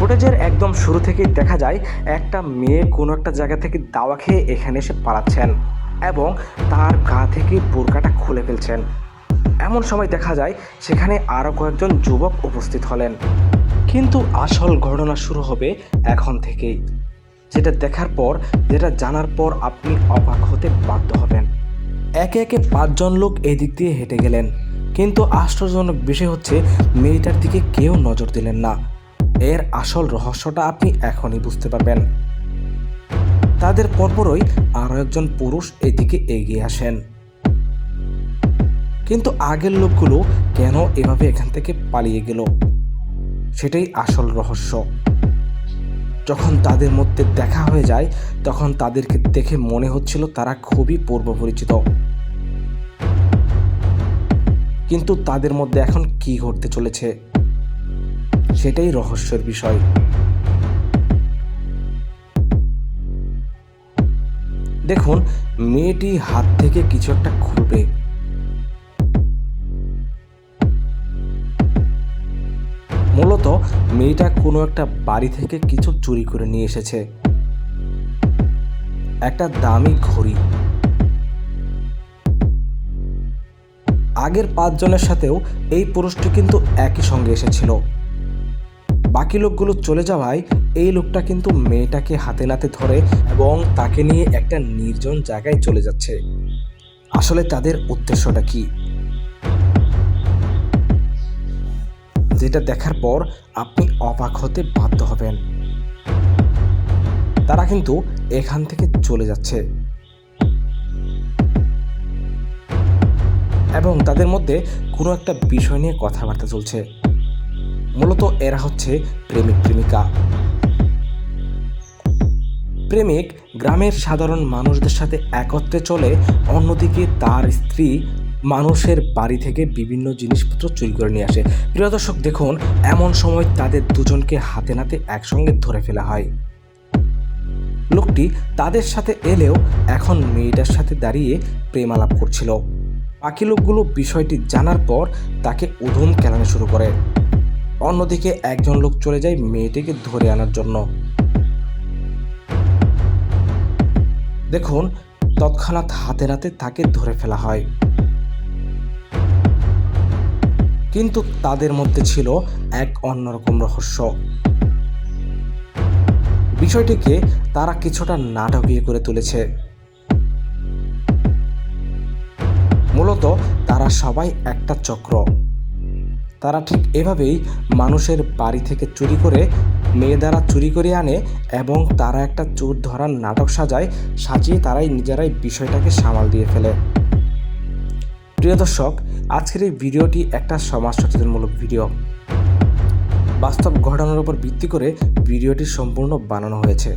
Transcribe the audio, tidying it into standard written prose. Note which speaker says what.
Speaker 1: ফুটেজের একদম শুরু থেকেই দেখা যায় একটা মেয়ে কোনো একটা জায়গা থেকে দাওয়া খেয়ে এখানে এসে পালাচ্ছেন এবং তার গা থেকে বোরকাটা খুলে ফেলছেন। এমন সময় দেখা যায় সেখানে আরও কয়েকজন যুবক উপস্থিত হলেন। কিন্তু আসল ঘটনা শুরু হবে এখন থেকেই, যেটা দেখার পর, যেটা জানার পর আপনি অবাক হতে বাধ্য হবেন। একে একে 5 জন লোক এদিক দিয়ে হেঁটে গেলেন, কিন্তু আশ্চর্যজনক বিষয় হচ্ছে মেয়েটার দিকে কেউ নজর দিলেন না। এর আসল রহস্যটা আপনি এখনই বুঝতে পারবেন। তাদের পরপরই আরও একজন পুরুষ এদিকে এগিয়ে আসেন। কিন্তু আগের লোকগুলো কেন এভাবে এখান থেকে পালিয়ে গেল, সেটাই আসল রহস্য। যখন তাদের মধ্যে দেখা হয়ে যায় তখন তাদেরকে দেখে মনে হচ্ছিল তারা খুবই পূর্ব পরিচিত। কিন্তু তাদের মধ্যে এখন কি ঘটতে চলেছে সেটাই রহস্যের বিষয়। দেখুন, মেয়েটি হাত থেকে কিছু একটা খুলবে। মূলত মেয়েটা কোনো একটা বাড়ি থেকে কিছু চুরি করে নিয়ে এসেছে, একটা দামি ঘড়ি। আগের 5 জনের সাথেও এই পুরুষটি কিন্তু একই সঙ্গে এসেছিল। বাকি লোকগুলো চলে যাওয়ায় এই লোকটা কিন্তু মেয়েটাকে হাতে নাতে ধরে এবং তাকে নিয়ে একটা নির্জন জায়গায় চলে যাচ্ছে। আসলে তাদের উদ্দেশ্যটা কি, যেটা দেখার পর আপনি অবাক হতে বাধ্য হবেন। তারা কিন্তু এখান থেকে চলে যাচ্ছে এবং তাদের মধ্যে কোনো একটা বিষয় নিয়ে কথাবার্তা চলছে। মূলত এরা হচ্ছে প্রেমিক প্রেমিকা। প্রেমিক গ্রামের সাধারণ মানুষদের সাথে একত্রে চলে, অন্যদিকে তার স্ত্রী মানুষের বাড়ি থেকে বিভিন্ন জিনিসপত্র চুরি করে নিয়ে আসে। প্রিয় দর্শক, দেখুন, এমন সময় তাদের দুজনকে হাতে নাতে একসঙ্গে ধরে ফেলা হয়। লোকটি তাদের সাথে এলেও এখন মেয়েটার সাথে দাঁড়িয়ে প্রেম আলাপ করছিল। বাকি লোকগুলো বিষয়টি জানার পর তাকে উধম কেলানো শুরু করে। অন্যদিকে একজন লোক চলে যায় মেয়েটিকে ধরে আনার জন্য। দেখুন, তৎক্ষণাৎ হাতে নাতে তাকে ধরে ফেলা হয়। কিন্তু তাদের মধ্যে ছিল এক অন্যরকম রহস্য। বিষয়টিকে তারা কিছুটা নাটকীয় করে তুলেছে। মূলত তারা সবাই একটা চক্র। তারা ঠিক এভাবেই মানুষের বাড়ি থেকে চুরি করে, মেয়ে দ্বারা চুরি করে আনে এবং তারা একটা চোর ধরার নাটক সাজিয়ে তারাই নিজেরাই বিষয়টাকে সামাল দিয়ে ফেলে। প্রিয় দর্শক, আজকের এই ভিডিওটি একটা সমাজ সচেতনমূলক ভিডিও। বাস্তব ঘটনার উপর ভিত্তি করে ভিডিওটি সম্পূর্ণ বানানো হয়েছে।